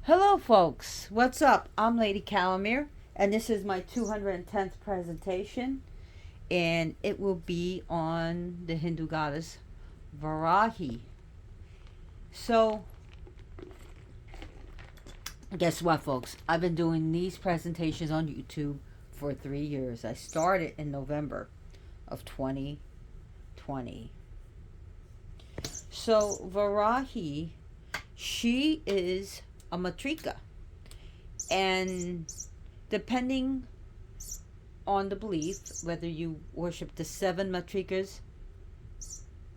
Hello, folks. What's up? I'm Lady Calamere, and this is my 210th presentation, and it will be on the Hindu goddess Varahi. So, guess what, folks? I've been doing these presentations on YouTube for 3 years. I started in November of 2020. So, Varahi, she is a matrika, and depending on the belief, whether you worship the 7 matrikas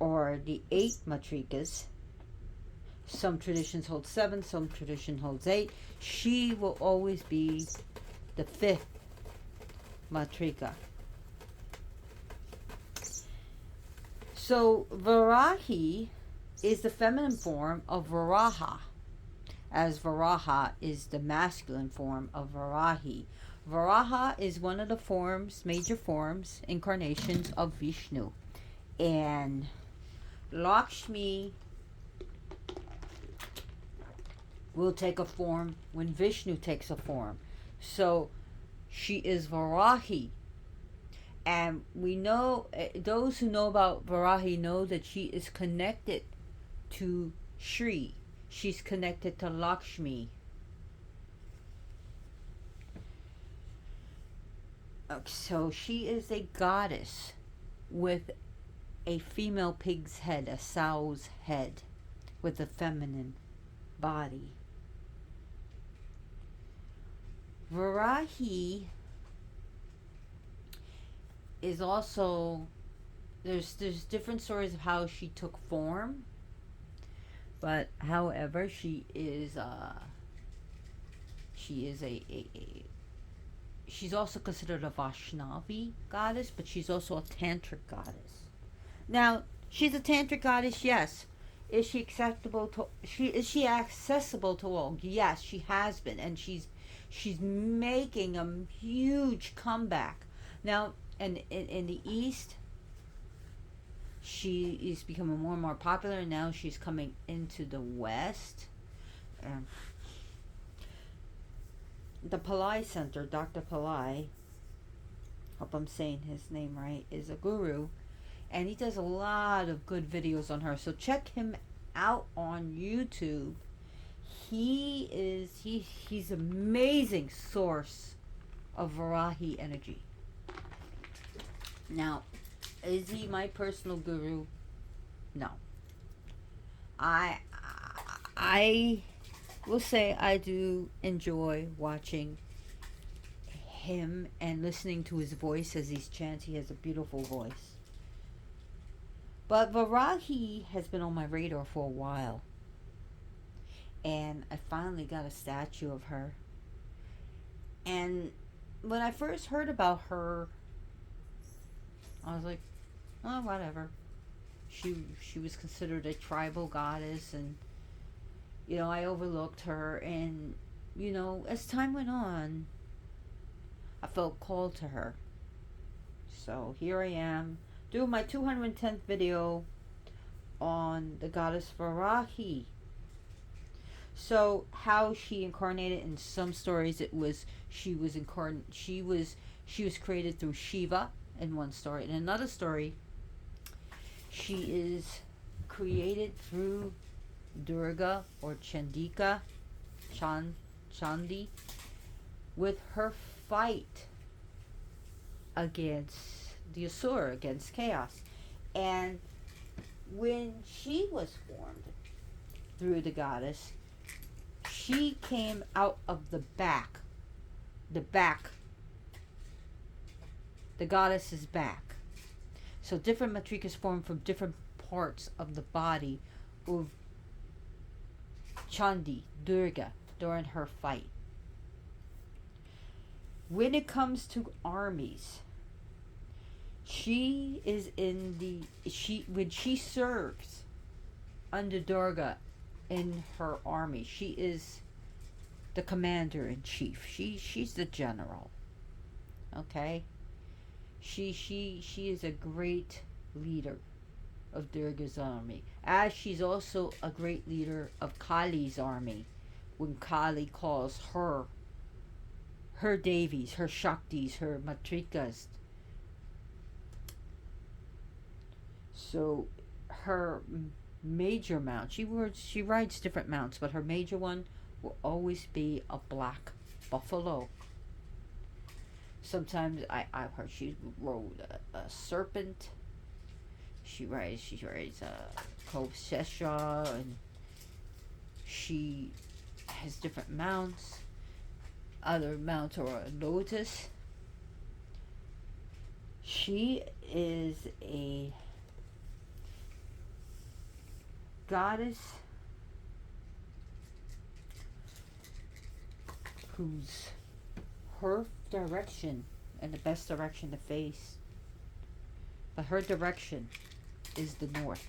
or the 8 matrikas, some traditions hold 7, some tradition holds 8. She will always be the 5th matrika. So Varahi is the feminine form of Varaha, as Varaha is the masculine form of Varahi. Varaha is one of the forms, major forms, incarnations of Vishnu. And Lakshmi will take a form when Vishnu takes a form. So she is Varahi. And we know, those who know about Varahi know that she is connected to Shri. She's connected to Lakshmi. So she is a goddess with a female pig's head, a sow's head, with a feminine body. Varahi is also, there's different stories of how she took form, but however she is she's also considered a Vaishnavi goddess, but she's also a tantric goddess. Now, she's a tantric goddess, yes. Is she accessible to all? Yes, she has been, and she's making a huge comeback. Now, in the East, she is becoming more and more popular, and now she's coming into the West. The Pillai Center, Dr. Pillai, hope I'm saying his name right, is a guru, and he does a lot of good videos on her. So check him out on YouTube. He's an amazing source of Varahi energy. Now, is he my personal guru? No. I will say I do enjoy watching him and listening to his voice as he chants. He has a beautiful voice. But Varahi has been on my radar for a while. And I finally got a statue of her. And when I first heard about her, I was like, oh, whatever. She was considered a tribal goddess, and I overlooked her, and as time went on, I felt called to her. So here I am doing my 210th video on the goddess Varahi. So how she incarnated, in some stories it was she was created through Shiva in one story. In another story, she is created through Durga or Chandika, Chandi, with her fight against the Asura, against chaos. And when she was formed through the goddess, she came out of the back, the goddess's back. So different matrikas form from different parts of the body of Chandi, Durga, during her fight. When it comes to armies, when she serves under Durga in her army, she is the commander in chief. She's the general. Okay? She is a great leader of Durga's army, as she's also a great leader of Kali's army, when Kali calls her Devis, her Shaktis, her Matrikas. So her major mount, she rides different mounts, but her major one will always be a black buffalo. Sometimes I've heard she rode a serpent. She rides a Kosesha, and she has different mounts. Other mounts are a lotus. She is a goddess whose her direction and the best direction to face, but her direction is the north.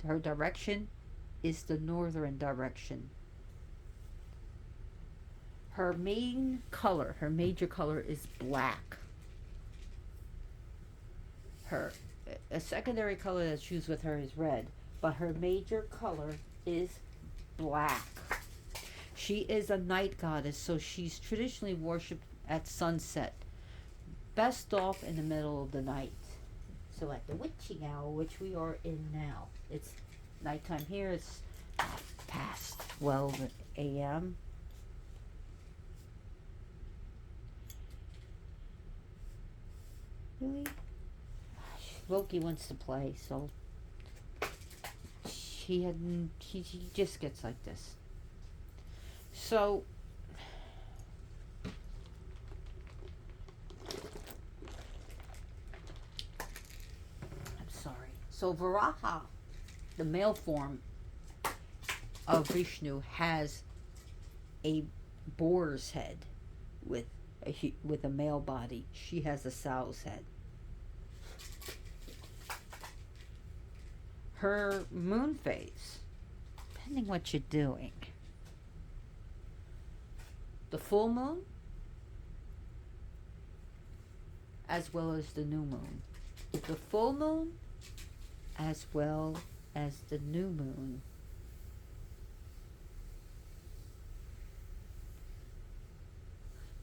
Her direction is the northern direction. Her main color, her major color is black. Her a secondary color that's used with her is red, but her major color is black. She is a night goddess, so she's traditionally worshipped at sunset, best off in the middle of the night. So at the witching hour, which we are in now, it's nighttime here. It's past 12 a.m. Really? Loki wants to play, so he just gets like this. So I'm sorry. So Varaha, the male form of Vishnu, has a boar's head with a male body. She has a sow's head. Her moon phase, depending what you're doing. The full moon, as well as the new moon. The full moon, as well as the new moon.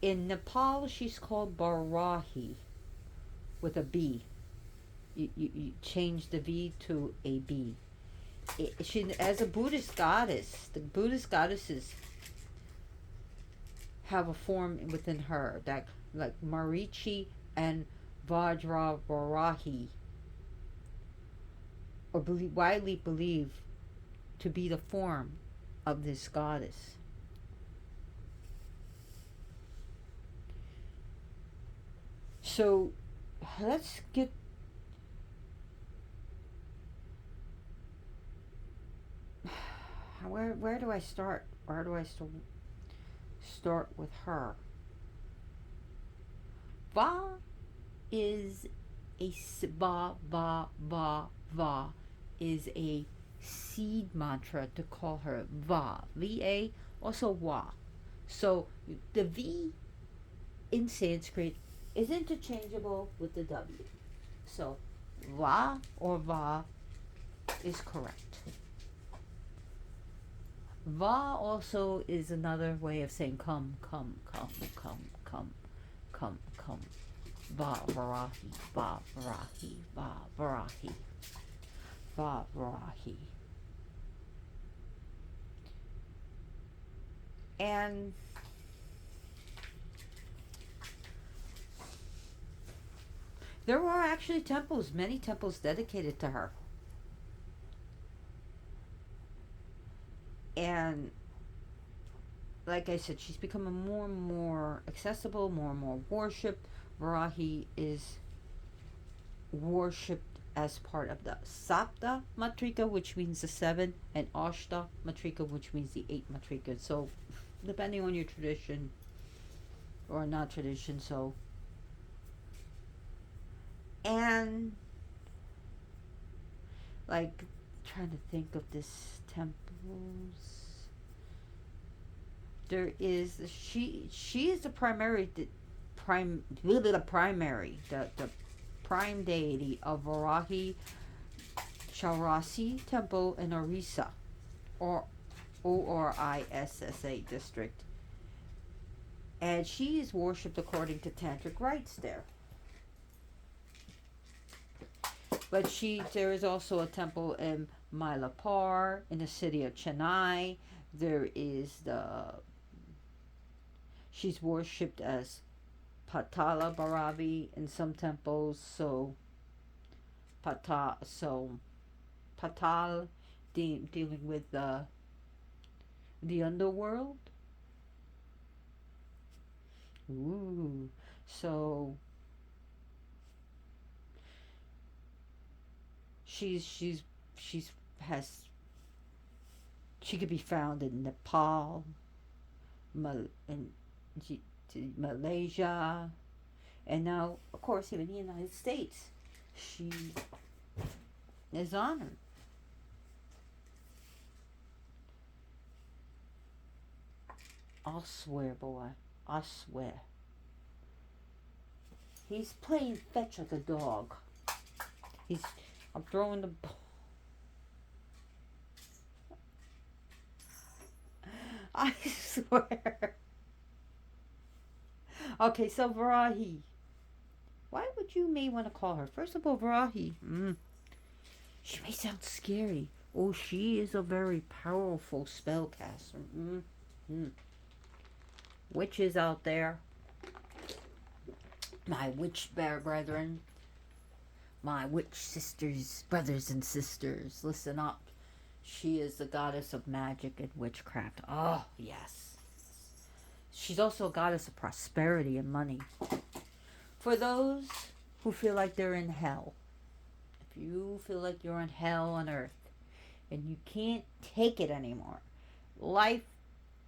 In Nepal, she's called Varahi, with a B. You change the V to a B. She, as a Buddhist goddess, the Buddhist goddesses have a form within her that, like Marichi and Vajra Varahi, are widely believed to be the form of this goddess. So let's get where do I start? Where do I start with her? Va is a va is a seed mantra to call her Va. Va, also Wa. So the V in Sanskrit is interchangeable with the W. So Va or Va is correct. Va also is another way of saying come. Va Varahi, Va Varahi, Va Varahi, Va Varahi. And there are actually temples, many temples dedicated to her. And like I said, she's becoming more and more accessible, more and more worshipped. Varahi is worshipped as part of the Sapta Matrika, which means the 7, and Ashta Matrika, which means the 8 Matrika. So, depending on your tradition or not tradition, so. And, like, trying to think of this temples. There is she is the primary the prime deity of Varahi Chaurasi temple in Orissa, or Orissa district. And she is worshipped according to tantric rites there. But there is also a temple in Mylapore, in the city of Chennai. There is she's worshipped as Patala Bhairavi in some temples. So Patal, dealing with the underworld. Ooh, so she's has she could be found in Nepal, in Malaysia, and now, of course, even in the United States, she is honored. I'll swear, boy. I swear. He's playing fetch like a dog. I'm throwing the ball. I swear. Okay, so Varahi. Why would you may want to call her? First of all, Varahi. She may sound scary. Oh, she is a very powerful spellcaster. Witches out there. My witch brethren. My witch sisters, brothers and sisters. Listen up. She is the goddess of magic and witchcraft. Oh, yes. She's also a goddess of prosperity and money. For those who feel like they're in hell, if you feel like you're in hell on earth and you can't take it anymore, life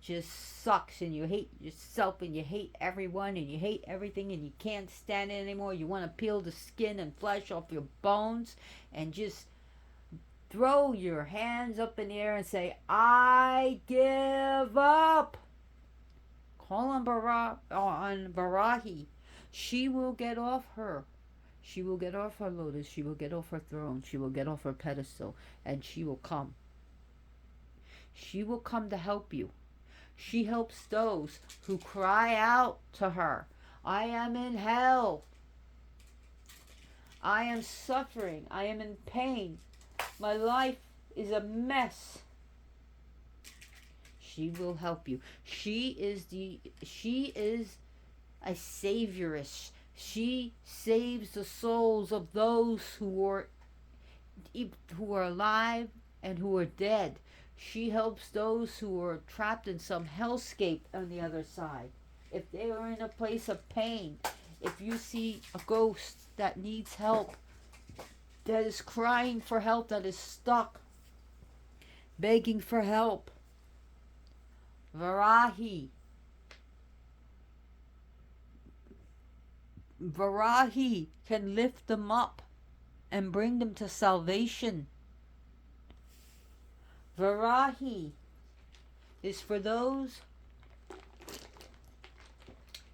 just sucks and you hate yourself and you hate everyone and you hate everything and you can't stand it anymore, you want to peel the skin and flesh off your bones and just throw your hands up in the air and say, I give up. Call on Varahi. She will get off her. She will get off her lotus. She will get off her throne. She will get off her pedestal. And she will come. She will come to help you. She helps those who cry out to her. I am in hell. I am suffering. I am in pain. My life is a mess. She will help you. She is a savioress. She saves the souls of those who are alive and who are dead. She helps those who are trapped in some hellscape on the other side. If they are in a place of pain, if you see a ghost that needs help, that is crying for help, that is stuck, begging for help, Varahi can lift them up and bring them to salvation. Varahi is for those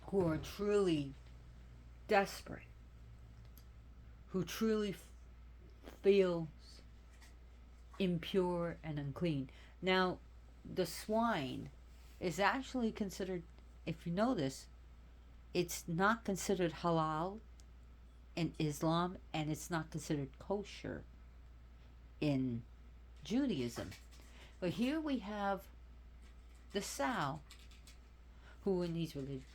who are truly desperate, who truly feels impure and unclean. Now, the swine is actually considered, if you know this, it's not considered halal in Islam, and it's not considered kosher in Judaism. But here we have the sow, who in these religions,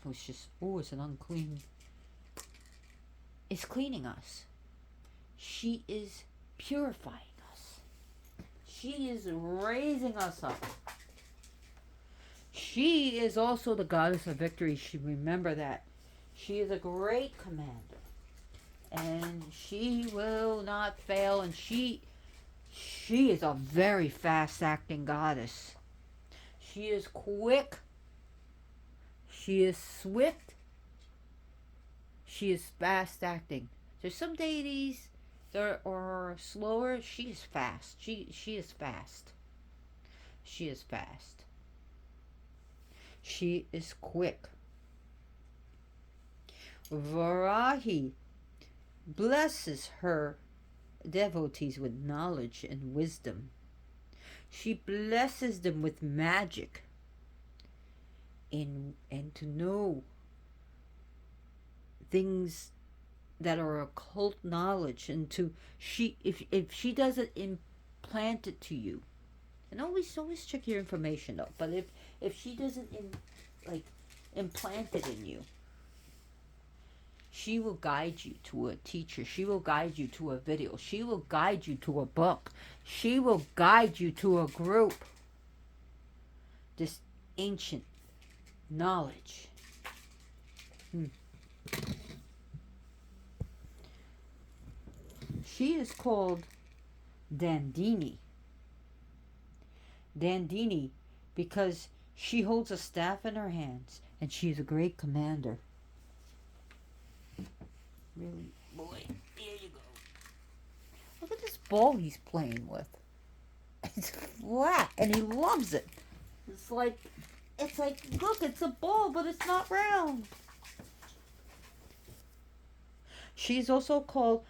who's just, it's an unclean, is cleaning us. She is purifying us. She is raising us up. She is also the goddess of victory. Remember that. She is a great commander. And she will not fail. And she is a very fast-acting goddess. She is quick. She is swift. She is fast-acting. There's some deities that are slower. She is fast. She is fast. She is fast. She is quick. Varahi blesses her devotees with knowledge and wisdom. She blesses them with magic and to know things that are occult knowledge, and to she if she doesn't implant it to you, and always check your information though, but if she doesn't like implant it in you, she will guide you to a teacher, she will guide you to a video, she will guide you to a book, she will guide you to a group. This ancient knowledge. She is called Dandini. Dandini because she holds a staff in her hands and she is a great commander. Really, boy, there you go. Look at this ball he's playing with. It's flat and he loves it. It's like, look, it's a ball, but it's not round. She's also called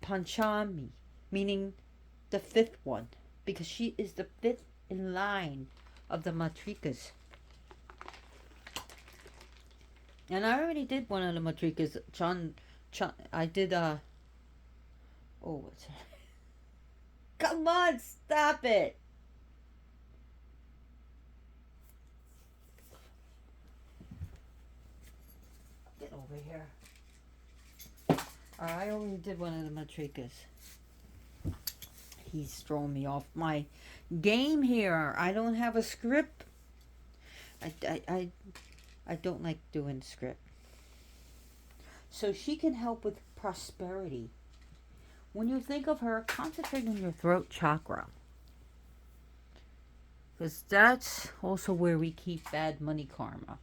Panchami, meaning the fifth one, because she is the fifth in line of the matrikas. And I already did one of the matrikas. I did what's it? Come on, stop it. Get over here. I already did one of the matrikas. He's throwing me off my game here. I don't have a script. I don't like doing script. So she can help with prosperity. When you think of her, concentrate on your throat chakra. Because that's also where we keep bad money karma.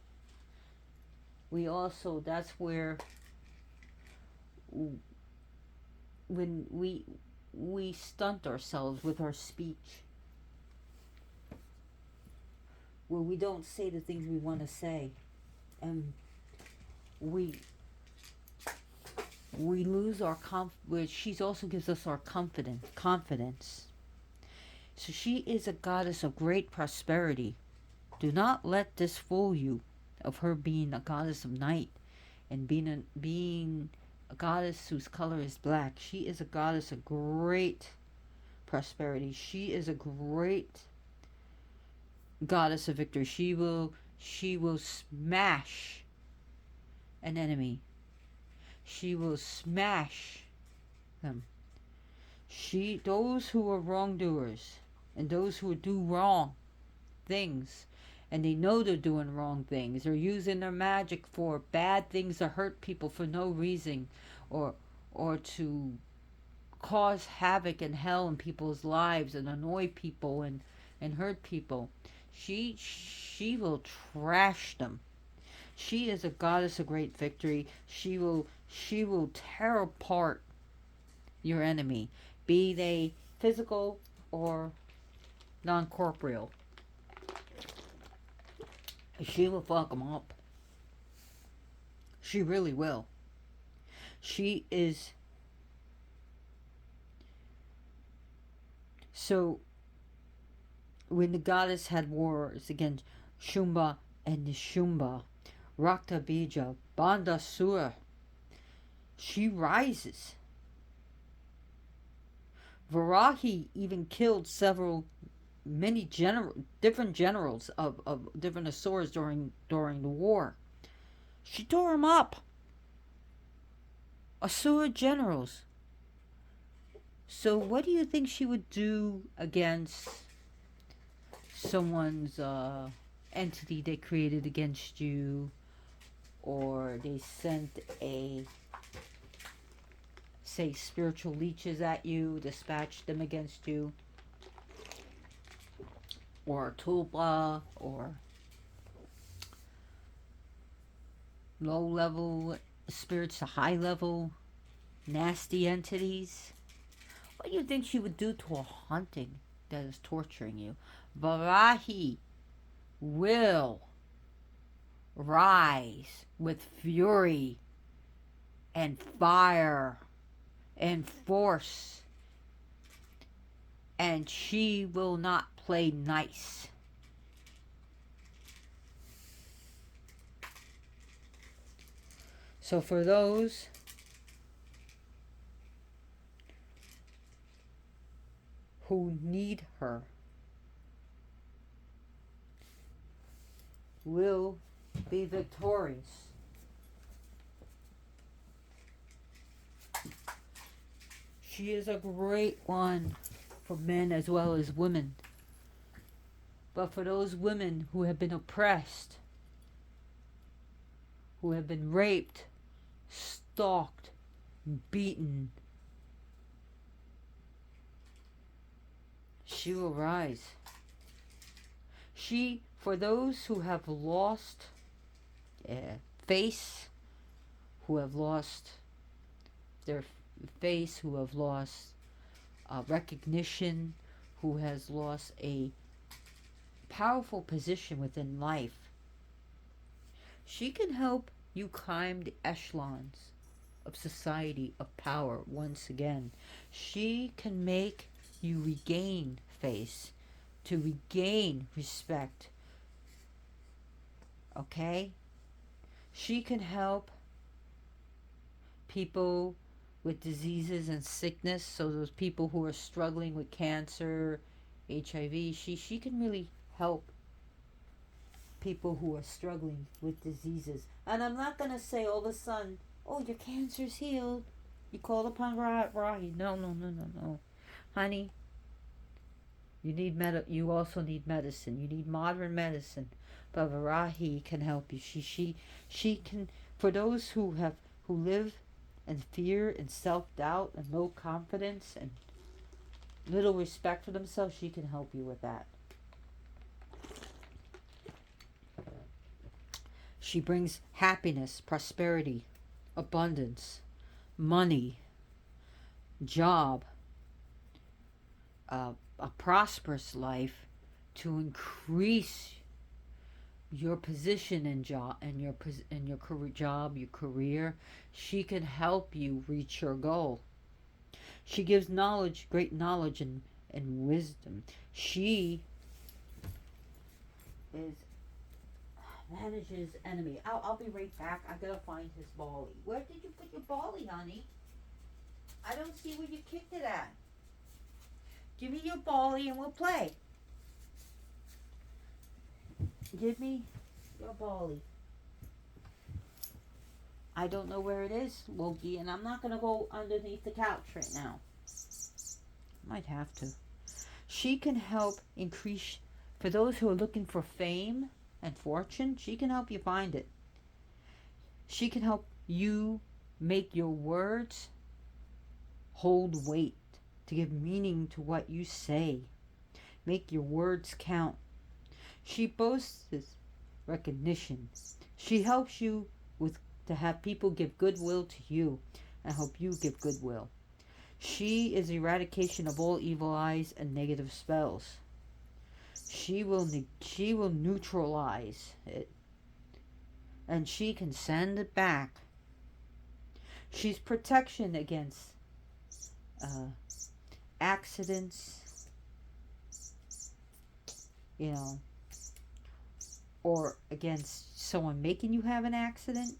That's where when we stunt ourselves with our speech, where we don't say the things we want to say, and we lose our which she also gives us our confidence. So she is a goddess of great prosperity. Do not let this fool you of her being a goddess of night and being a goddess whose color is black. She is a goddess of great prosperity. She is a great goddess of victory. She will smash an enemy. She will smash them. Those who are wrongdoers and those who do wrong things, and they know they're doing wrong things, they're using their magic for bad things to hurt people for no reason, or to cause havoc and hell in people's lives and annoy people and hurt people. She will trash them. She is a goddess of great victory. She will tear apart your enemy, be they physical or non-corporeal. She will fuck them up. She really will. She is. So, when the goddess had wars against Shumba and Nishumba, Rakta Bija, Bandasura, she rises. Varahi even killed many different generals of different Asuras during the war. She tore them up. Asura generals. So what do you think she would do against someone's entity they created against you, or they sent say spiritual leeches at you, dispatched them against you, or tulpa, or low level spirits to high level nasty entities? What do you think she would do to a haunting that is torturing you? Varahi will rise with fury and fire and force and she will not play nice. So for those who need her, will be victorious. She is a great one for men as well as women. But for those women who have been oppressed, who have been raped, stalked, beaten, she will rise. She, for those who have lost face, who have lost their face, who have lost recognition, who has lost a powerful position within life, she can help you climb the echelons of society, of power once again. She can make you regain face, to regain respect. Okay? She can help people with diseases and sickness. So those people who are struggling with cancer, HIV, she can really help people who are struggling with diseases. And I'm not going to say all of a sudden, oh, your cancer's healed. You called upon Varahi. No. Honey, you also need medicine. You need modern medicine. But Varahi can help you. She can, for those who live in fear and self-doubt and low confidence and little respect for themselves, she can help you with that. She brings happiness, prosperity, abundance, money, job, a prosperous life, to increase your position in your career. She can help you reach your goal. She gives knowledge, great knowledge and wisdom. She manages enemy. I'll be right back. I gotta find his bally. Where did you put your bally, honey? I don't see where you kicked it at. Give me your bally and we'll play. Give me your bally. I don't know where it is, Loki, and I'm not gonna go underneath the couch right now. Might have to. She can help increase, for those who are looking for fame and fortune, she can help you find it. She can help you make your words hold weight, to give meaning to what you say. Make your words count. She boasts recognition. She helps you to have people give goodwill to you and help you give goodwill. She is eradication of all evil eyes and negative spells. She will neutralize it, and she can send it back. She's protection against accidents, or against someone making you have an accident.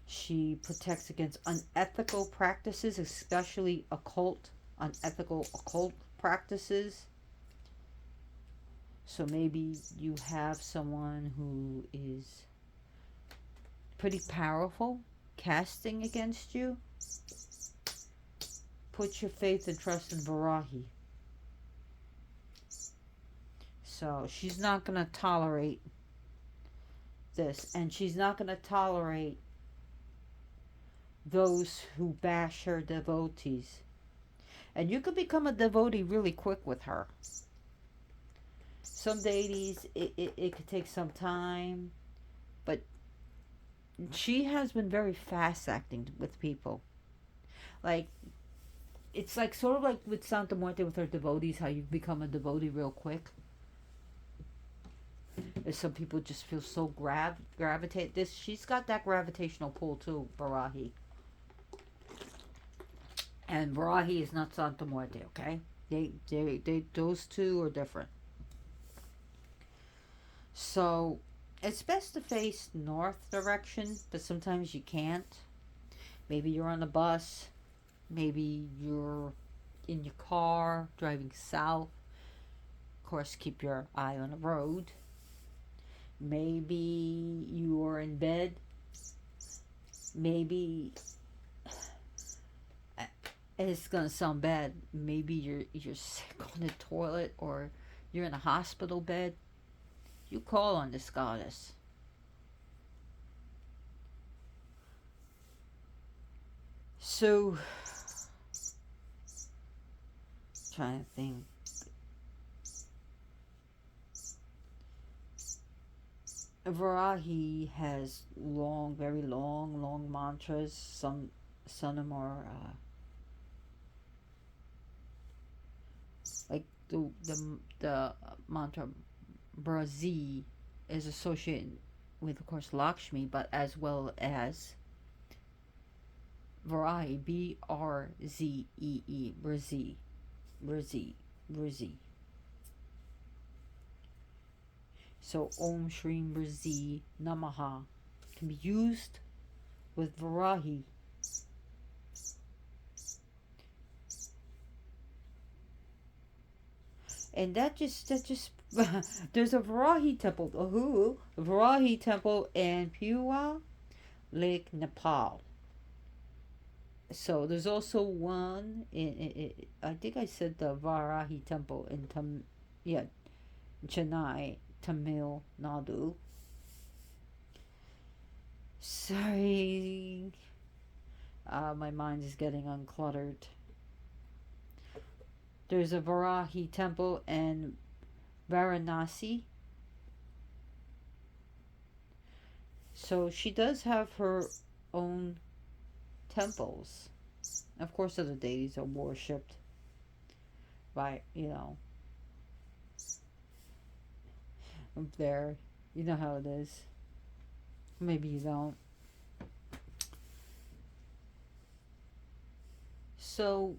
She protects against unethical practices, especially unethical occult practices. So maybe you have someone who is pretty powerful casting against you. Put your faith and trust in Varahi. So she's not going to tolerate this, and she's not going to tolerate those who bash her devotees. And you could become a devotee really quick with her. Some deities, it could take some time, but she has been very fast acting with people. Like, it's like sort of like with Santa Muerte with her devotees, how you become a devotee real quick. And some people just feel so gravitate. She's got that gravitational pull too, Varahi. And Varahi is not Santa Muerte, okay? Those two are different. So it's best to face north direction, but sometimes you can't. Maybe you're on a bus, maybe you're in your car driving south. Of course, keep your eye on the road. Maybe you're in bed. Maybe it's gonna sound bad. Maybe you're sick on the toilet or you're in a hospital bed. You call on this goddess. So, trying to think. Varahi has long, very long, long mantras. Some of them are like the mantra Brazi is associated with, of course, Lakshmi, but as well as Varahi, Brzee, Brazi, Brazi, Brazi. So Om Shrim Brazi Namaha can be used with Varahi. And that just there's a Varahi temple, a Varahi temple in Pua Lake, Nepal. So there's also one I think I said the Varahi temple in Chennai, Tamil Nadu. Sorry, my mind is getting uncluttered. There's a Varahi temple in Varanasi. So she does have her own temples. Of course, other deities are worshipped by, up there. You know how it is. Maybe you don't. So,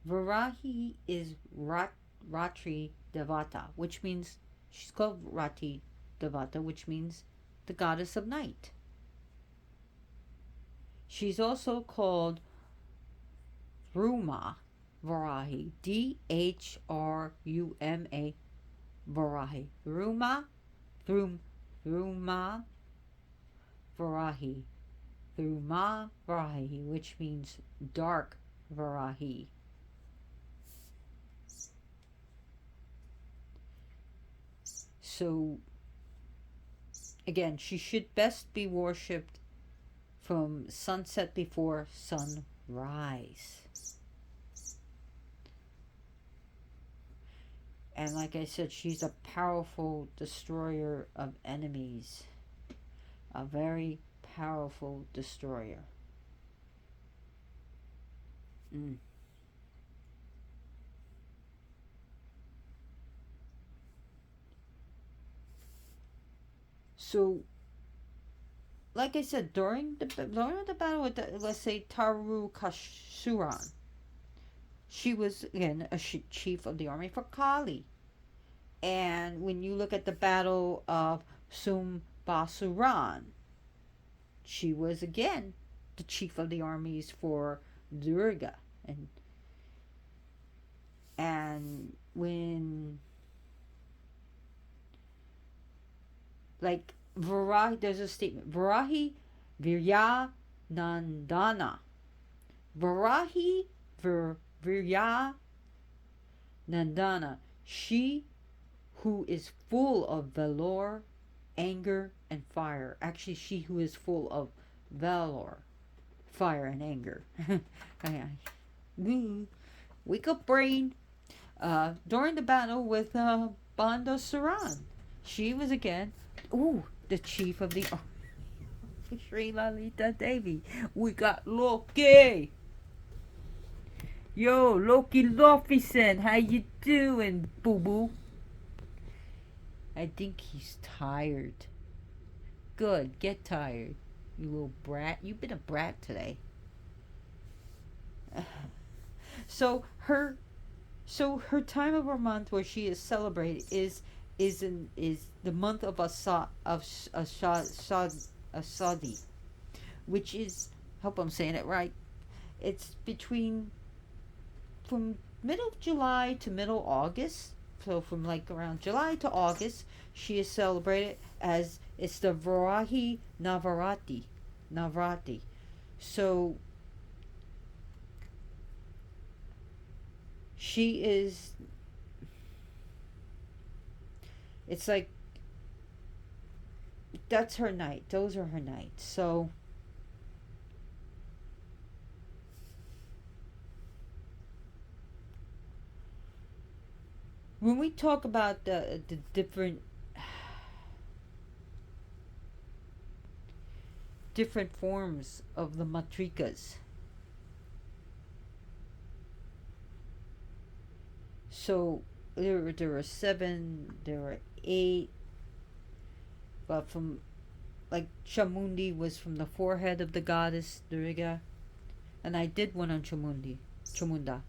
Varahi is Ratri Devata, which means she's called Ratri Devata, which means the goddess of night. She's also called Thruma Varahi, Dhruma Varahi, Thruma Varahi, Thruma Varahi, which means dark Varahi. So, again, she should best be worshipped from sunset before sunrise. And like I said, she's a powerful destroyer of enemies. A very powerful destroyer. So, like I said, during the battle with, let's say, Tarukasuran, she was, again, a chief of the army for Kali. And when you look at the battle of Sumbasuran, she was, again, the chief of the armies for Durga. And when, like, Varahi, there's a statement, Varahi Virya Nandana. Varahi Virya Nandana. She who is full of valor, anger, and fire. Actually, she who is full of valor, fire, and anger. Wake up, brain. During the battle with Banda Saran, she was again, the chief of the Sri Lalita Devi. We got Loki. Yo, Loki Lofison, how you doing, boo boo? I think he's tired. good. Get tired. You little brat. You've been a brat today. So her time of her month where she is celebrated is the month of Asadi, which is, hope I'm saying it right. It's between from middle of July to middle August. So from like around July to August, she is celebrated as it's the Varahi Navrati. So she is. It's like that's her night. Those are her nights. So when we talk about the different forms of the matrikas, so there are seven, there are eight, but from like Chamundi was from the forehead of the goddess Durga, and I did one on Chamunda, Chamunda,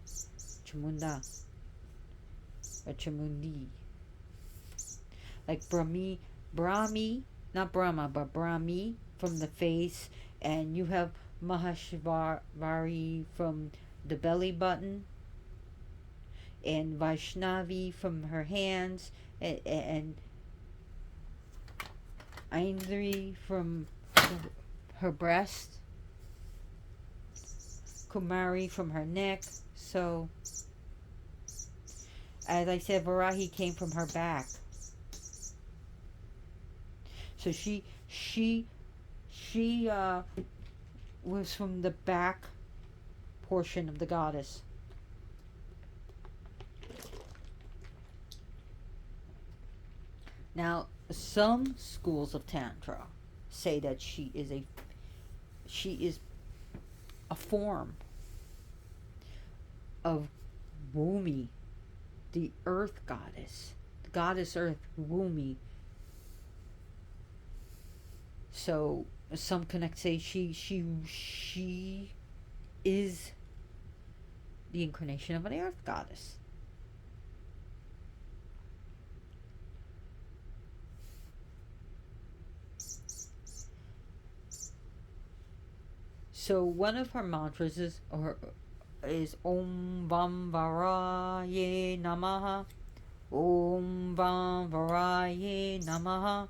or Chamundi, like Brahmi, not Brahma, but Brahmi from the face, and you have Mahashvari from the belly button, and Vaishnavi from her hands, and Aindri from her breast, Kumari from her neck. So, as I said, Varahi came from her back. So she was from the back portion of the goddess. Now, some schools of Tantra say that she is a form of Wumi, the earth goddess, the goddess earth, Wumi. So some connect say she is the incarnation of an earth goddess. So one of her mantras is Om Vam Varaye Namaha. Om Vam Varaye Namaha.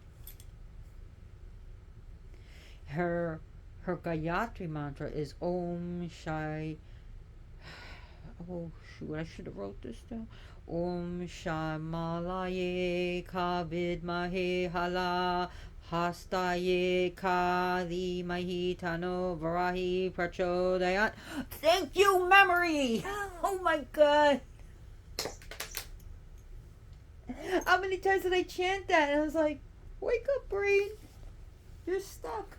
Her Gayatri mantra is Om Shai. Oh shoot! I should have wrote this down. Om Shamalaye Kavidmahe Hala Hastaye Kali Mahitano Varahi Prachodayat. Thank you, memory! Oh my god! How many times did I chant that? And I was like, wake up, brain! You're stuck.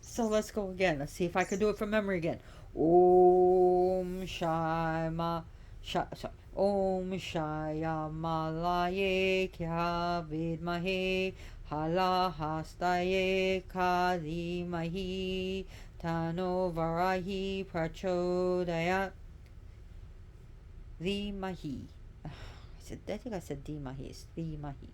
So let's go again. Let's see if I can do it from memory again. Om Shama Om Shayamalaye Kyavidmahe Halahastaye Kalimahi Tano Varahi Prachodayat. Dhimahi. I think I said Dhimahi. It's Dhimahi.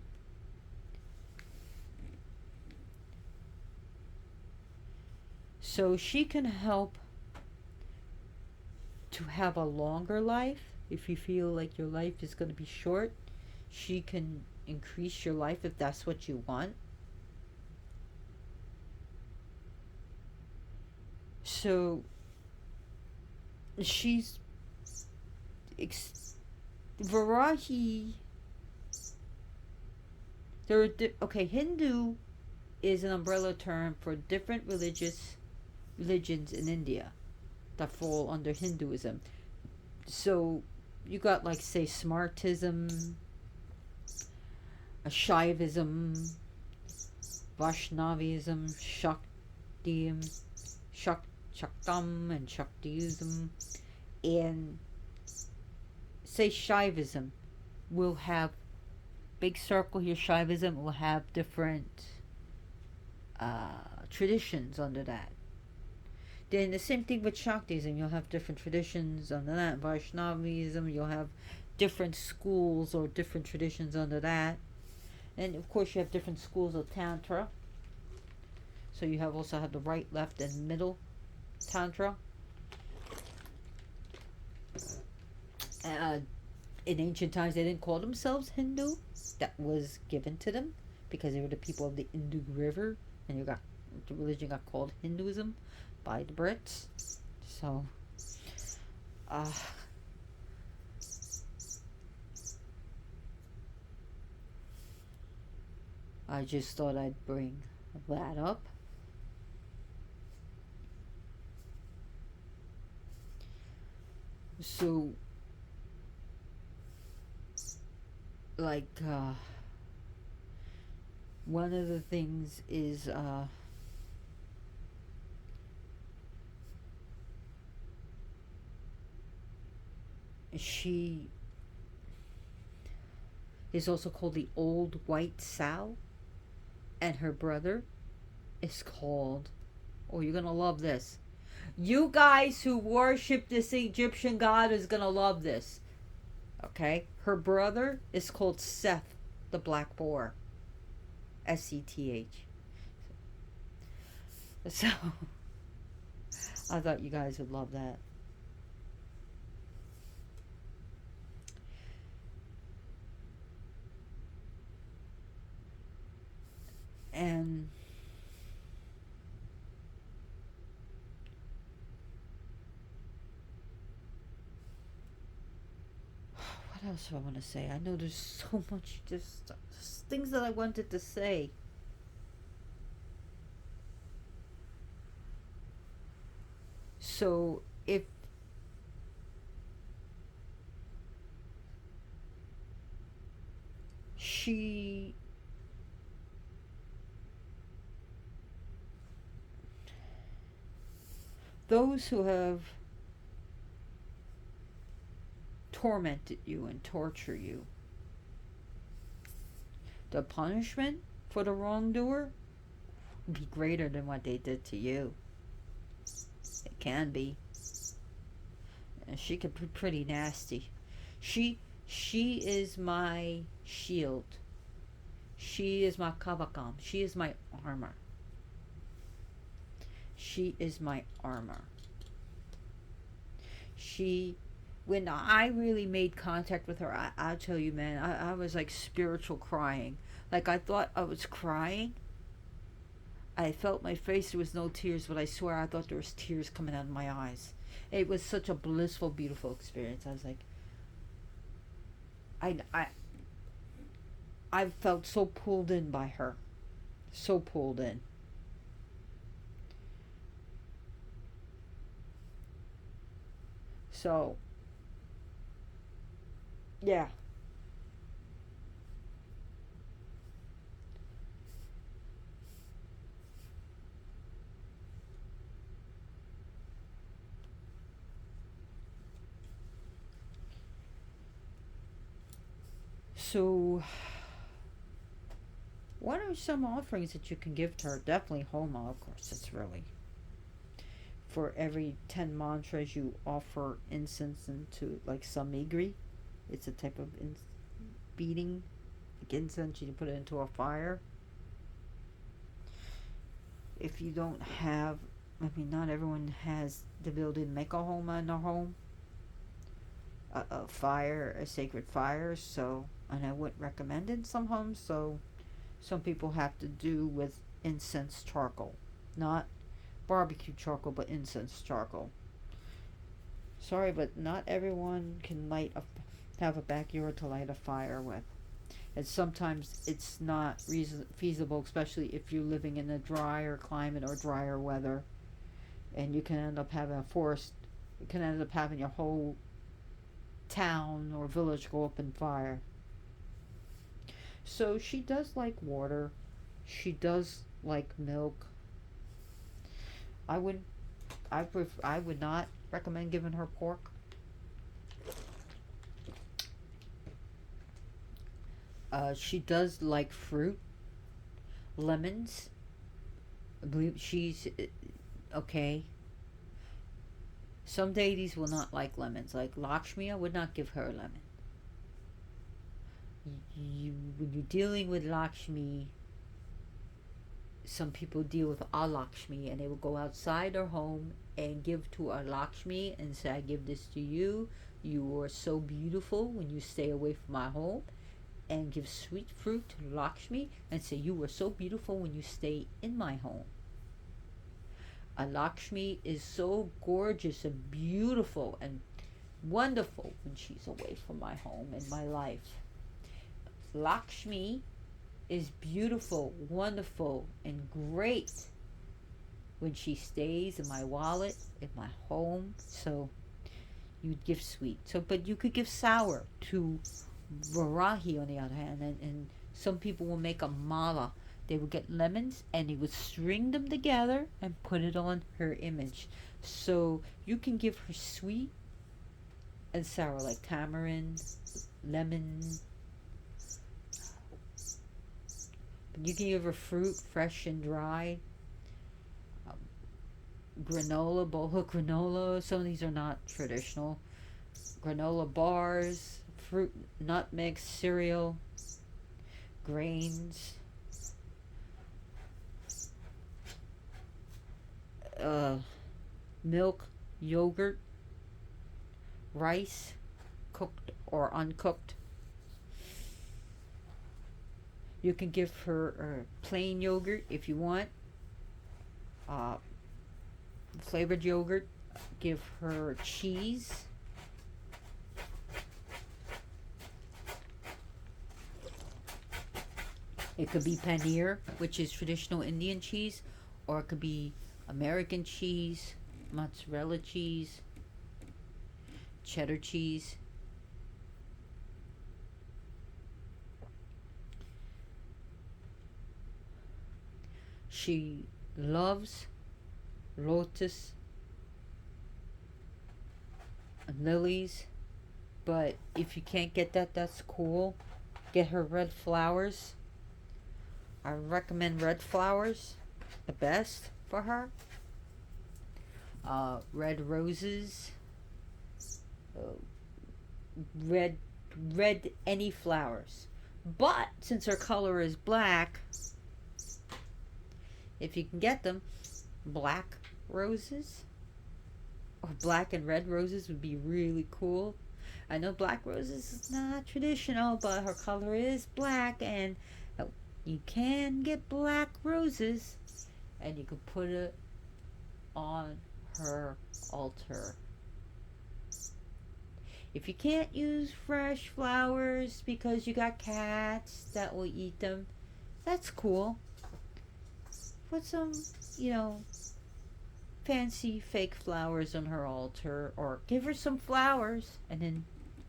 So she can help to have a longer life. If you feel like your life is going to be short, she can increase your life if that's what you want. So she's Varahi. There are Hindu is an umbrella term for different religions in India that fall under Hinduism. So you got like say Smartism, a Shaivism, Vaishnavism, Shaktam and Shaktiism, and say Shaivism will have big circle here. Shaivism will have different traditions under that. Then the same thing with Shaktism. You'll have different traditions under that. Vaishnavism, you'll have different schools or different traditions under that. And of course, you have different schools of Tantra. So you have also have the right, left, and middle Tantra. Uh, in ancient times, they didn't call themselves Hindu. That was given to them because they were the people of the Indus River, and the religion got called Hinduism by the Brits. So, uh, I just thought I'd bring that up. So, like, one of the things is, she is also called the Old White Sow, and her brother is called, oh, you're gonna love this. You guys who worship this Egyptian god is gonna love this. Okay? Her brother is called Seth the Black Boar. Seth. So, I thought you guys would love that. And what else do I want to say? I know there's so much just things that I wanted to say. So if she those who have tormented you and torture you, the punishment for the wrongdoer be greater than what they did to you. It can be. And she could be pretty nasty. She is my shield. She is my kavakam. She is my armor. She is my armor. When I really made contact with her, I'll tell you, man, I was like spiritual crying. Like I thought I was crying. I felt my face, there was no tears, but I swear I thought there was tears coming out of my eyes. It was such a blissful, beautiful experience. I was like, I felt so pulled in by her. So pulled in. So, yeah. So, what are some offerings that you can give to her? Definitely Homa, of course. It's really. For every 10 mantras, you offer incense into, like, samigri. It's a type of beating. Like incense, you put it into a fire. If you don't have, I mean, not everyone has the ability to make a Homa in their home. A fire, a sacred fire, so, and I wouldn't recommend it in some homes, so some people have to do with incense charcoal, not barbecue charcoal, but incense charcoal. Sorry, but not everyone can have a backyard to light a fire with, and sometimes it's not feasible, especially if you're living in a drier climate or drier weather, and you can end up having a forest. You can end up having your whole town or village go up in fire. So she does like water. She does like milk. I would I would not recommend giving her pork. She does like fruit, lemons, I believe she's okay. Some deities will not like lemons. Like Lakshmi, I would not give her a lemon. When you're dealing with Lakshmi, some people deal with our Lakshmi and they will go outside their home and give to our Lakshmi and say, I give this to you. You are so beautiful when you stay away from my home. And give sweet fruit to Lakshmi and say, you are so beautiful when you stay in my home. A Lakshmi is so gorgeous and beautiful and wonderful when she's away from my home and my life. Lakshmi is beautiful, wonderful, and great when she stays in my wallet, in my home. So you'd give sweet. So, but you could give sour to Varahi on the other hand, and some people will make a mala. They would get lemons and they would string them together and put it on her image. So you can give her sweet and sour, like tamarind, lemon. But you can give her fruit, fresh and dry. Granola, boho granola. Some of these are not traditional. Granola bars, fruit, nut mix, cereal, grains, milk, yogurt, rice, cooked or uncooked. You can give her plain yogurt if you want. Flavored yogurt. Give her cheese. It could be paneer, which is traditional Indian cheese, or it could be American cheese, mozzarella cheese, cheddar cheese. She loves lotus and lilies, but if you can't get that, that's cool. Get her red flowers. I recommend red flowers the best for her. Red roses, uh, red any flowers. But since her color is black, if you can get them, black roses or black and red roses would be really cool. I know black roses is not traditional, but her color is black, and you can get black roses, and you can put it on her altar. If you can't use fresh flowers because you got cats that will eat them, that's cool. Put some, fancy fake flowers on her altar, or give her some flowers and then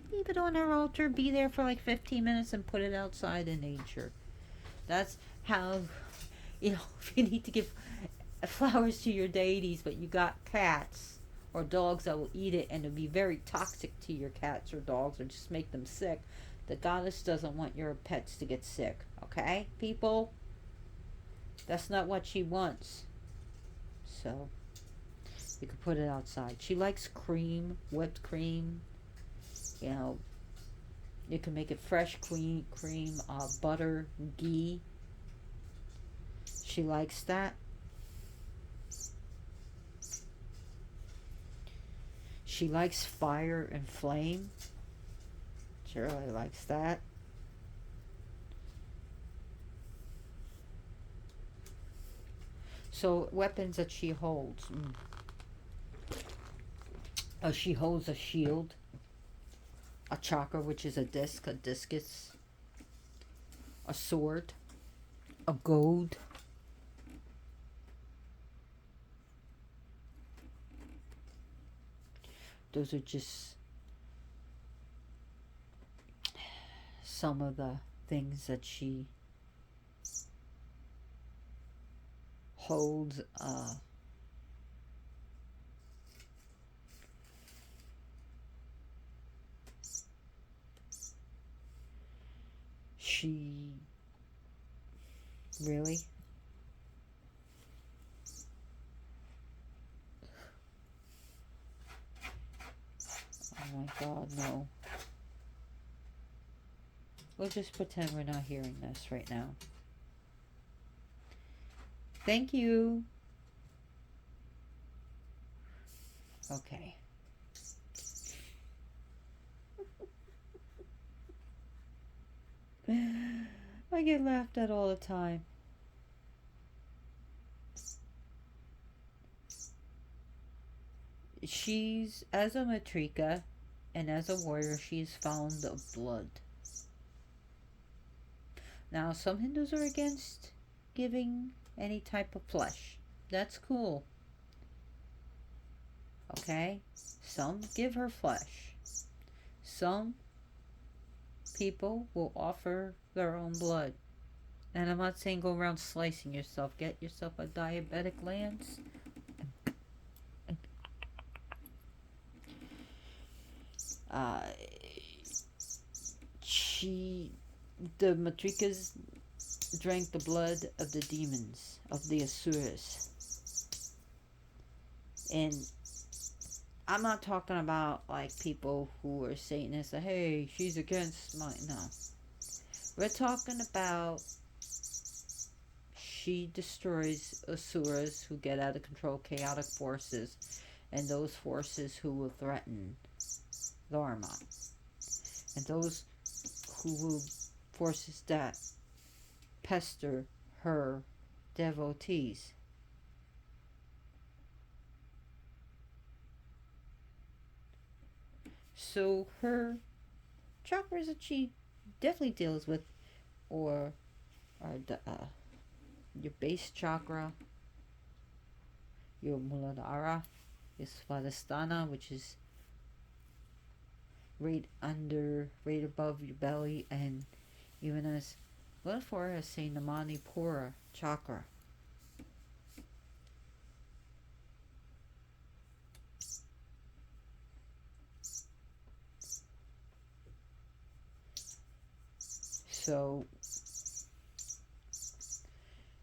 leave it on her altar, be there for like 15 minutes and put it outside in nature. That's how, if you need to give flowers to your deities, but you got cats or dogs that will eat it and it'll be very toxic to your cats or dogs or just make them sick, the goddess doesn't want your pets to get sick. Okay, people? That's not what she wants. So, you could put it outside. She likes cream, whipped cream. You can make it fresh cream, butter, ghee. She likes that. She likes fire and flame. She really likes that. So, weapons that she holds. She holds a shield, a chakra, which is a disc, a discus, a sword, a goad, those are just some of the things that she holds. She really my god, no. We'll just pretend we're not hearing this right now. Thank you. Okay. I get laughed at all the time. She's, as a matrika and as a warrior, she's found of blood. Now, some Hindus are against giving any type of flesh. That's cool. Okay? Some give her flesh. Some people will offer their own blood. And I'm not saying go around slicing yourself. Get yourself a diabetic lance. The matrikas drank the blood of the demons, of the asuras. And I'm not talking about like people who are Satanists. Hey, she's against my... No. We're talking about she destroys asuras who get out of control, chaotic forces, and those forces who will threaten Dharma. And those who will forces that pester her devotees. So her chakras that she definitely deals with are the, your base chakra, your Muladhara, your Svadhisthana, which is right above your belly, and even as well for us say Namani Pura chakra. So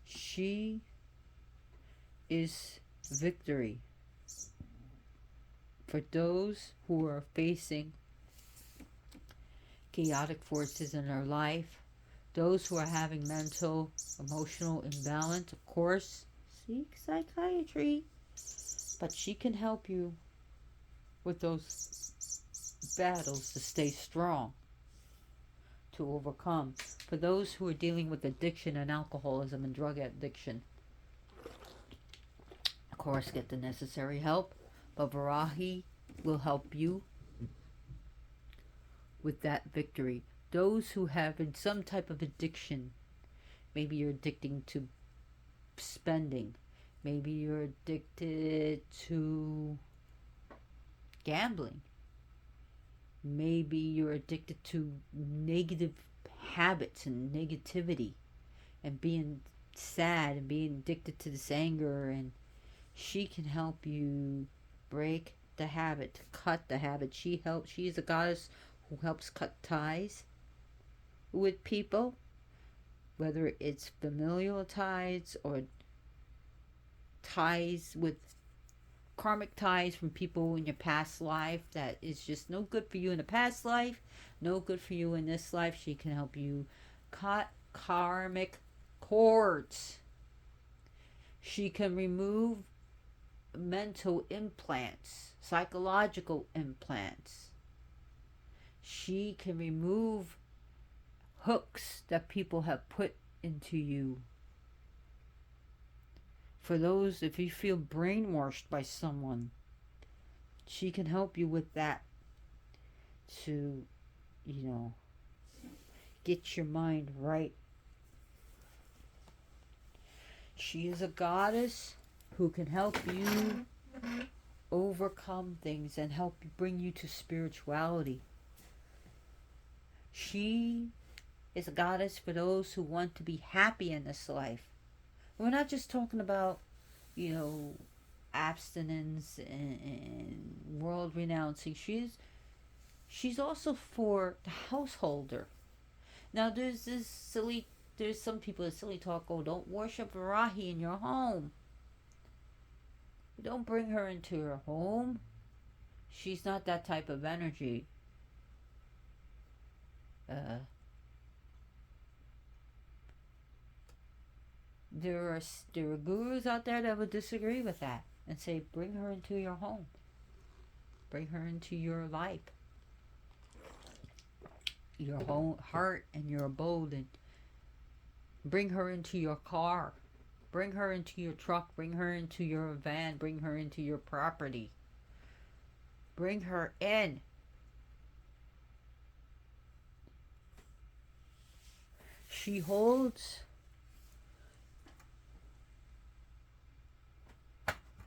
she is victory for those who are facing chaotic forces in their life, those who are having mental, emotional imbalance. Of course, seek psychiatry, but she can help you with those battles to stay strong, to overcome. For those who are dealing with addiction and alcoholism and drug addiction, of course, get the necessary help, but Varahi will help you with that victory. Those who have in some type of addiction, maybe you're addicted to spending, maybe you're addicted to gambling, maybe you're addicted to negative habits and negativity and being sad and being addicted to this anger, and she can help you break the habit, to cut the habit. She is a goddess who helps cut ties with people, whether it's familial ties or ties with karmic ties from people in your past life that is just no good for you in the past life, no good for you in this life. She can help you cut karmic cords. She can remove mental implants, psychological implants. She can remove hooks that people have put into you. For those, if you feel brainwashed by someone, she can help you with that to, get your mind right. She is a goddess who can help you overcome things and help bring you to spirituality. She is a goddess for those who want to be happy in this life. We're not just talking about, abstinence and world renouncing. She's also for the householder. Now there's some people that silly talk, oh, don't worship Varahi in your home. Don't bring her into your home. She's not that type of energy. Uh, there are gurus out there that would disagree with that and say, bring her into your home, bring her into your life, your whole heart and your abode, and bring her into your car, bring her into your truck, bring her into your van, bring her into your property, bring her in. She holds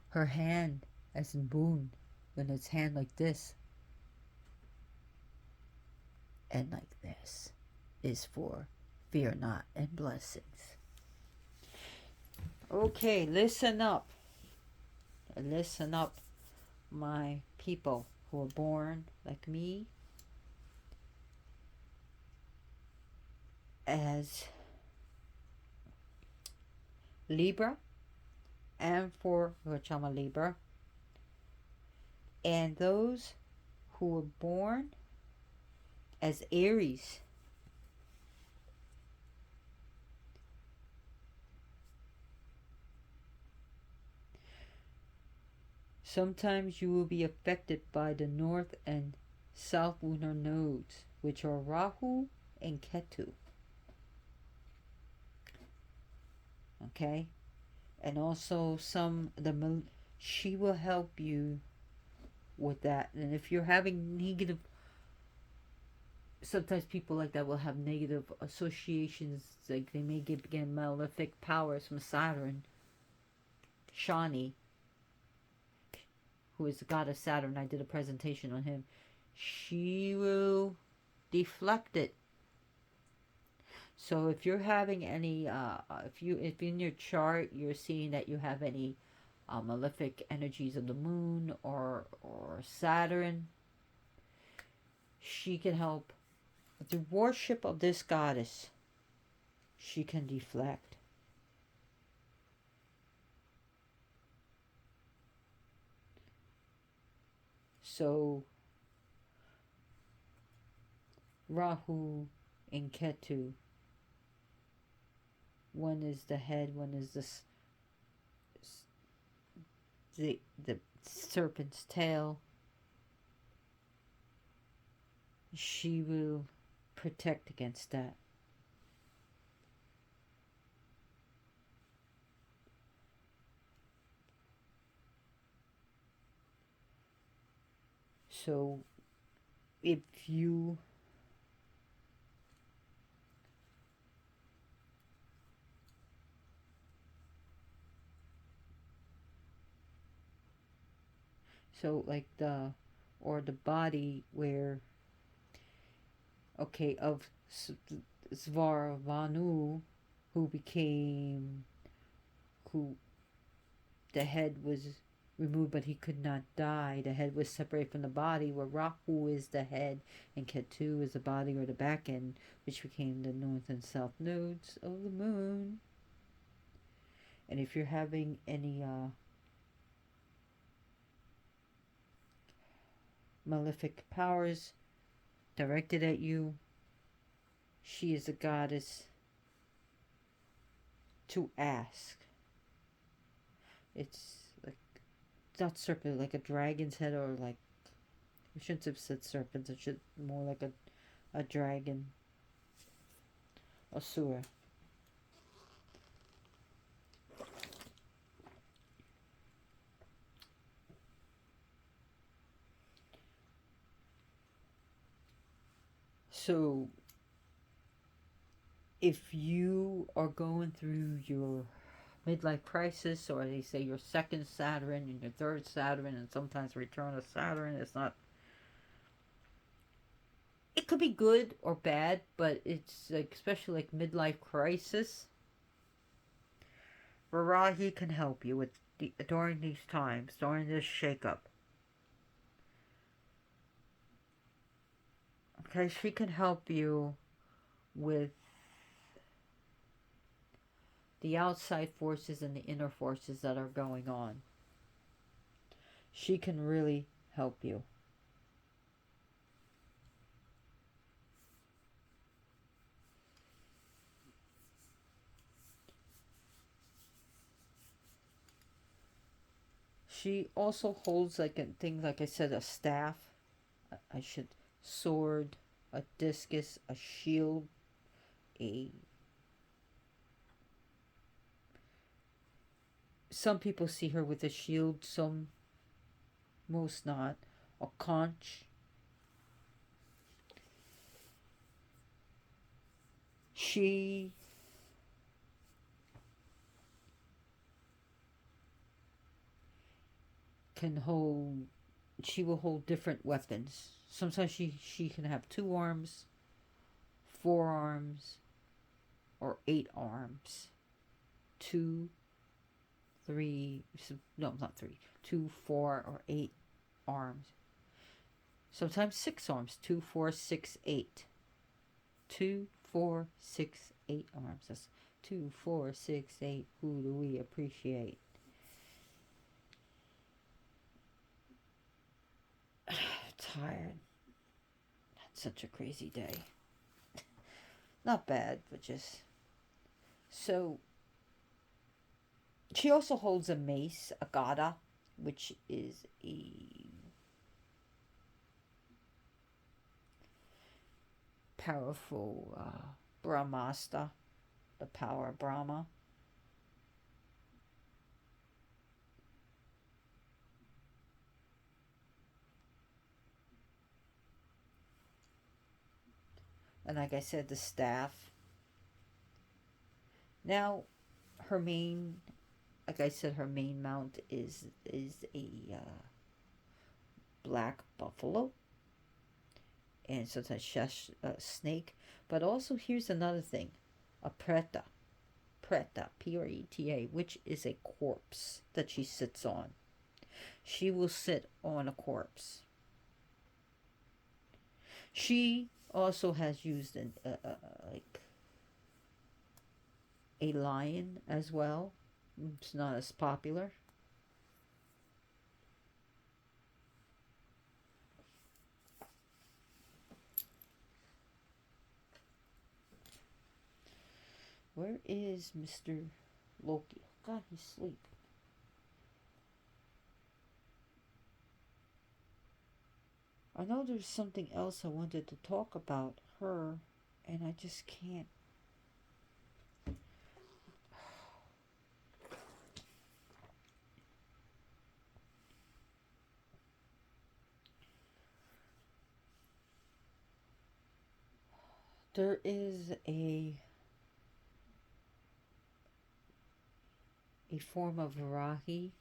her hand as in boon when it's hand like this and like this is for fear not and blessings. Okay, listen up. Listen up, my people who are born like me as Libra and for which I'm a Libra, and those who were born as Aries. Sometimes you will be affected by the north and south lunar nodes, which are Rahu and Ketu. Okay? And also she will help you with that. And if you're having negative, sometimes people like that will have negative associations, like they may get malefic powers from Saturn. Shani, who is the god of Saturn, I did a presentation on him. She will deflect it. So if you're having any, if in your chart you're seeing that you have any malefic energies of the moon or Saturn, she can help. With the worship of this goddess, she can deflect. So Rahu and Ketu, one is the head, one is the serpent's tail. She will protect against that. So if you like the body where of Svarvanu, who the head was removed but he could not die. The head was separated from the body, where Rahu is the head and Ketu is the body or the back end, which became the north and south nodes of the moon. And if you're having any malefic powers directed at you, she is a goddess to ask. It's like, not serpent, like a dragon's head, or like, we shouldn't have said serpents, it should more like a dragon, asura. So if you are going through your midlife crisis, or they say your second Saturn and your third Saturn, and sometimes return of Saturn, it's not, it could be good or bad, but it's like, especially like midlife crisis, Varahi can help you with during these times, during this shakeup. Okay, she can help you with the outside forces and the inner forces that are going on. She can really help you. She also holds like a thing, like I said, a staff. I should sword, a discus, a shield, a. Some people see her with a shield. Some, most not. A conch. She can hold. She will hold different weapons. Sometimes she can have 2 arms, 4 arms, or 8 arms. Two, three. No, not three. 2, 4, or 8 arms. Sometimes 6 arms. 2, 4, 6, 8. 2, 4, 6, 8 arms. That's 2, 4, 6, 8. Who do we appreciate? Tired. Had such a crazy day. Not bad, but just. So, she also holds a mace, a gada, which is a powerful Brahmastra, the power of Brahma. And like I said, the staff. Now, her main, like I said, her main mount is a black buffalo, and sometimes snake. But also, here's another thing, a preta, Preta, which is a corpse that she sits on. She will sit on a corpse. She also has used like a lion as well. It's not as popular. Where is Mr. Loki? God, he's asleep. I know there's something else I wanted to talk about her, and I just can't. There is a form of Varahi,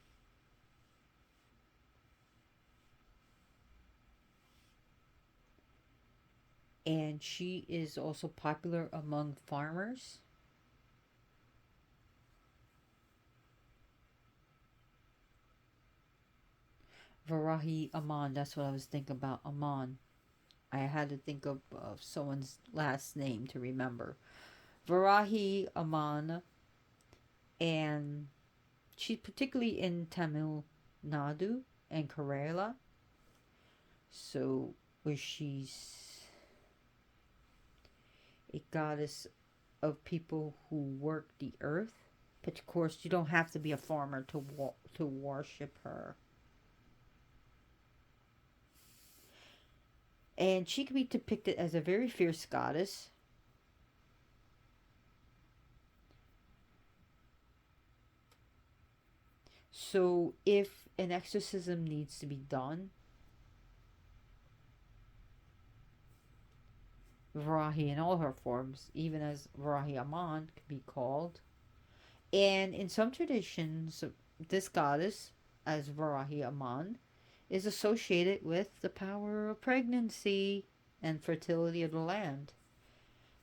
and she is also popular among farmers. Varahi Aman, that's what I was thinking about. Aman. I had to think of someone's last name to remember. Varahi Aman, and she's particularly in Tamil Nadu and Kerala. So, where she's a goddess of people who work the earth. But of course, you don't have to be a farmer to worship her. And she can be depicted as a very fierce goddess. So, if an exorcism needs to be done, Varahi in all her forms, even as Varahi Aman, can be called. And in some traditions, this goddess, as Varahi Aman, is associated with the power of pregnancy and fertility of the land.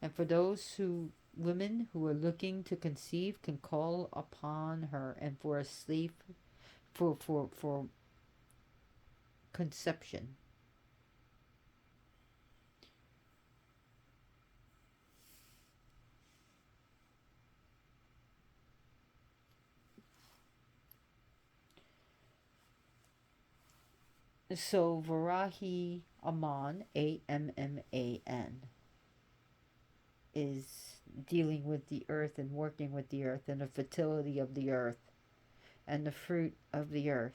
And for those women who are looking to conceive can call upon her, and for a safe for conception. So Varahi Aman, Amman, is dealing with the earth and working with the earth and the fertility of the earth and the fruit of the earth.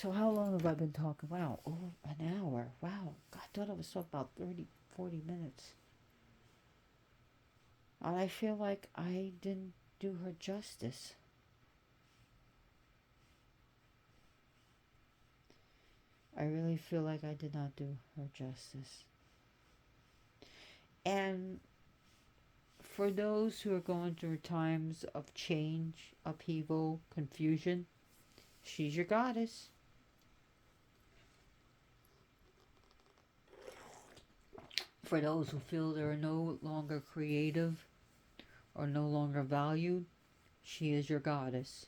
So how long have I been talking? Wow, over an hour. Wow, I thought I was talking about 30, 40 minutes. And I feel like I didn't do her justice. I really feel like I did not do her justice. And for those who are going through times of change, upheaval, confusion, she's your goddess. For those who feel they're no longer creative or no longer valued, she is your goddess.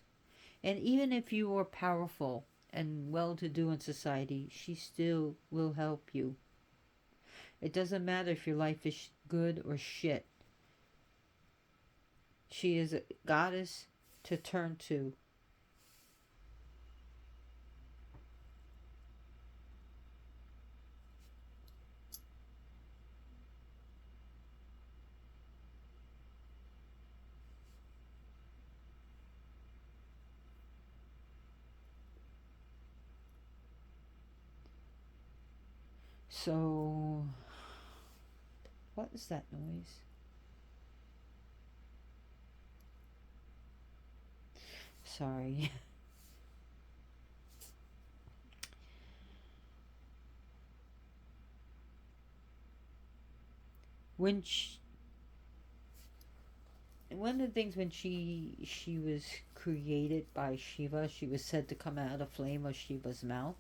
And even if you are powerful and well to do in society, she still will help you. It doesn't matter if your life is good or shit. She is a goddess to turn to. So, what is that noise? Sorry. When she, one of the things when she was created by Shiva, she was said to come out of the flame of Shiva's mouth.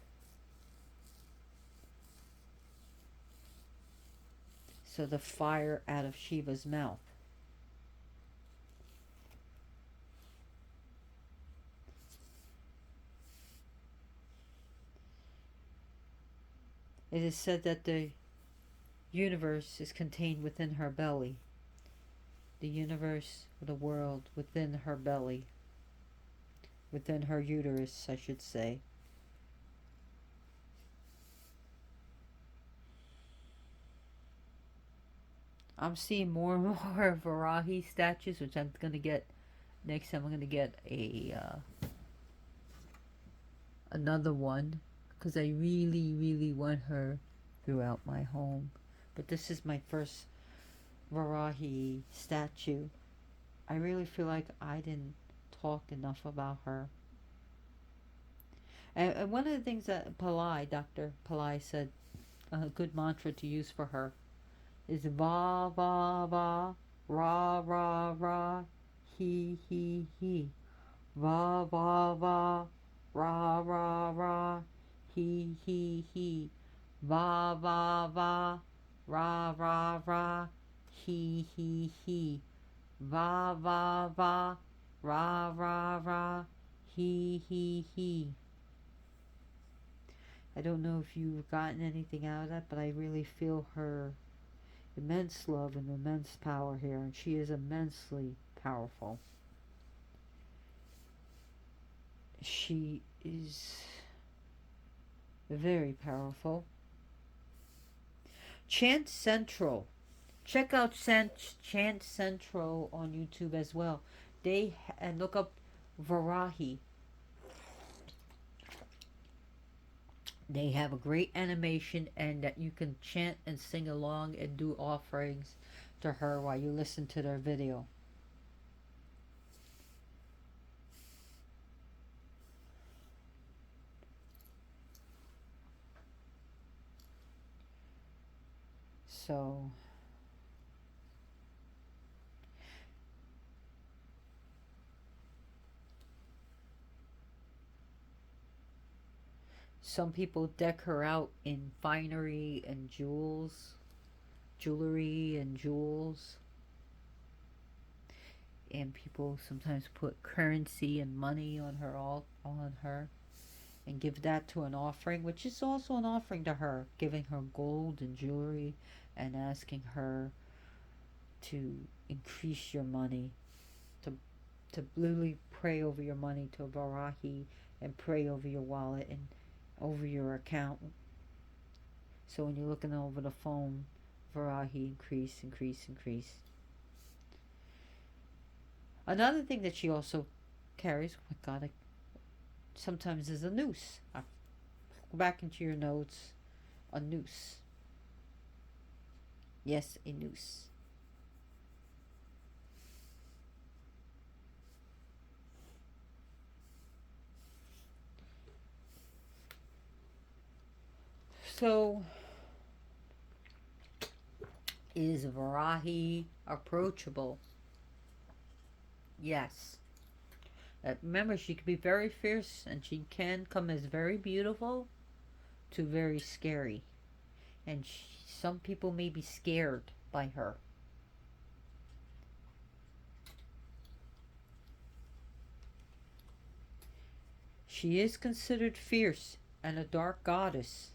So the fire out of Shiva's mouth. It is said that the universe is contained within her belly. The universe, the world within her belly. Within her uterus, I should say. I'm seeing more and more Varahi statues, which I'm gonna get next time. I'm gonna get a another one because I really, really want her throughout my home. But this is my first Varahi statue. I really feel like I didn't talk enough about her. And one of the things that Dr. Pillai said, a good mantra to use for her is va va va, ra ra ra, he, va va va, ra ra ra, he, va va va, ra ra ra, he, va va va, ra ra ra, he. I don't know if you've gotten anything out of that, but I really feel her immense love and immense power here, and she is immensely powerful. She is very powerful. Chant Central. Check out Chant Central on YouTube as well. And look up Varahi. They have a great animation, and that you can chant and sing along and do offerings to her while you listen to their video. So some people deck her out in finery and jewelry and jewels. And people sometimes put currency and money on her and give that to an offering, which is also an offering to her, giving her gold and jewelry and asking her to increase your money, to literally pray over your money to Varahi and pray over your wallet and over your account. So when you're looking over the phone, Varahi, increase. Another thing that she also carries, oh my god, sometimes is a noose. Go back into your notes. A noose. Yes, a noose. So, is Varahi approachable? Yes. Remember, she can be very fierce and she can come as very beautiful to very scary. And some people may be scared by her. She is considered fierce and a dark goddess.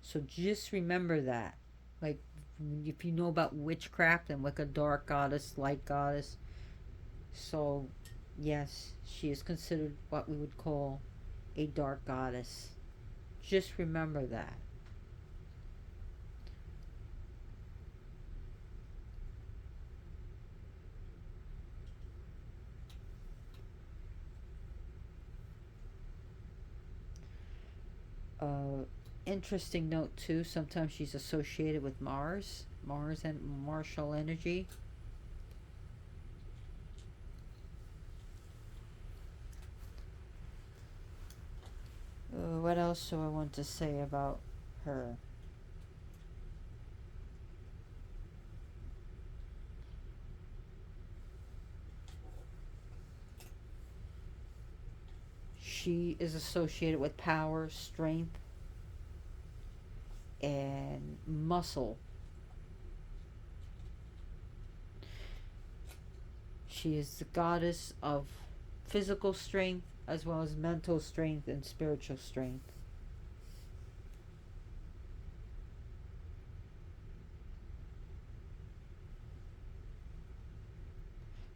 So just remember that. Like, if you know about witchcraft and like a dark goddess, light goddess. So, yes, she is considered what we would call a dark goddess. Just remember that. Uh, Interesting note too. Sometimes she's associated with Mars and martial energy. What else do I want to say about her? She is associated with power, strength, and muscle. She is the goddess of physical strength as well as mental strength and spiritual strength.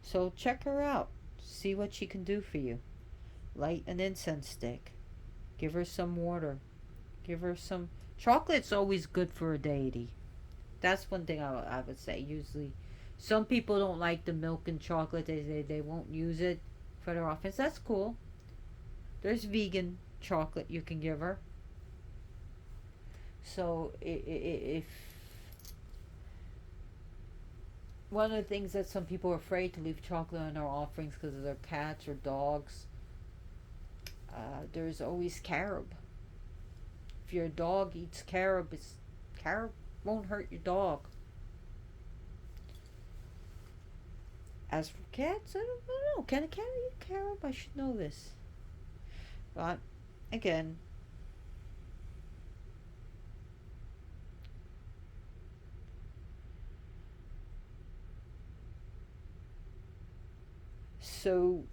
So check her out. See what she can do for you. Light an incense stick. Give her some water. Give her some. Chocolate's always good for a deity. That's one thing I would say. Usually, some people don't like the milk and chocolate. They won't use it for their offerings. That's cool. There's vegan chocolate you can give her. So if one of the things that some people are afraid to leave chocolate on their offerings because of their cats or dogs, there's always carob. If your dog eats carob, carob won't hurt your dog. As for cats, I don't know. Can a cat eat carob? I should know this. But again, so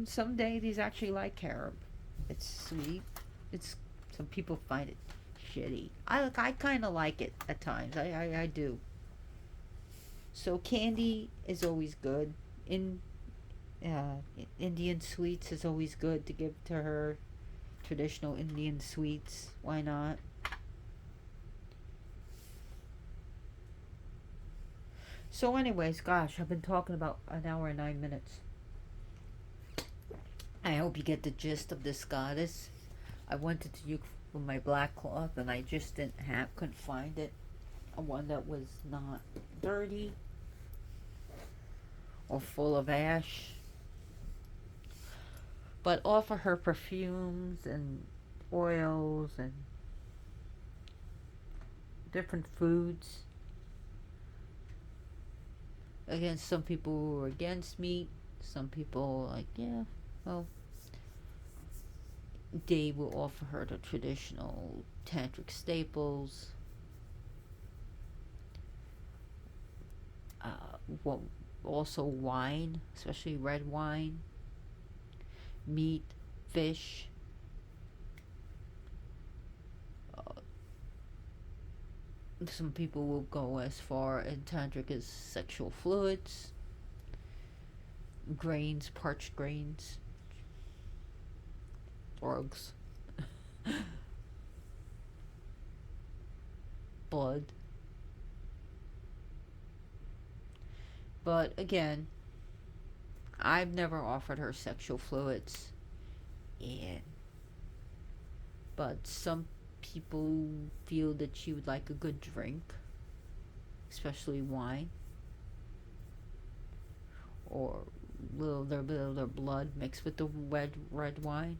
some deities actually like carob. It's sweet. It's Some people find it shitty. I kind of like it at times. I do. So candy is always good. In uh, Indian sweets is always good to give to her. Traditional Indian sweets. Why not? So, anyways, gosh, I've been talking about an hour and 9 minutes. I hope you get the gist of this goddess. I wanted to use with my black cloth, and I just couldn't find it. A one that was not dirty or full of ash. But offer her perfumes and oils and different foods. Again, some people were against meat. Some people like, yeah, well, they will offer her the traditional tantric staples. Well, also wine, especially red wine, meat, fish. Uh, some people will go as far in tantric as sexual fluids, grains, parched grains, drugs, blood. But again, I've never offered her sexual fluids. And but some people feel that she would like a good drink, especially wine, or little their blood mixed with the red wine.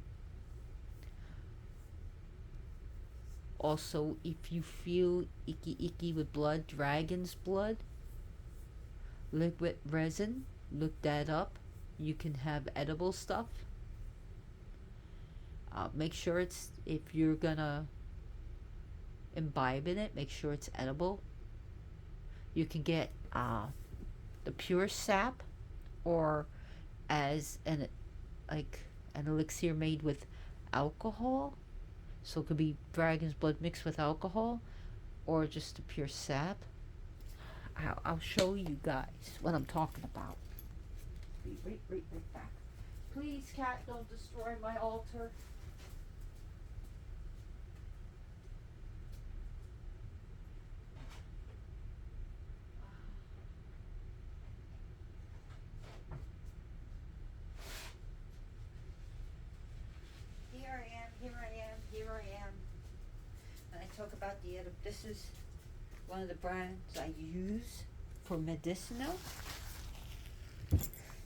Also, if you feel icky with blood, dragon's blood, liquid resin, look that up. You can have edible stuff. Make sure it's, if you're gonna imbibe in it, make sure it's edible. You can get the pure sap, or as an elixir made with alcohol. So it could be dragon's blood mixed with alcohol, or just the pure sap. I'll show you guys what I'm talking about. Right back. Please, cat, don't destroy my altar. Here I am. And I talk about this is one of the brands I use for medicinal.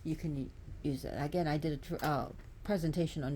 You can use it. Again, I did a presentation on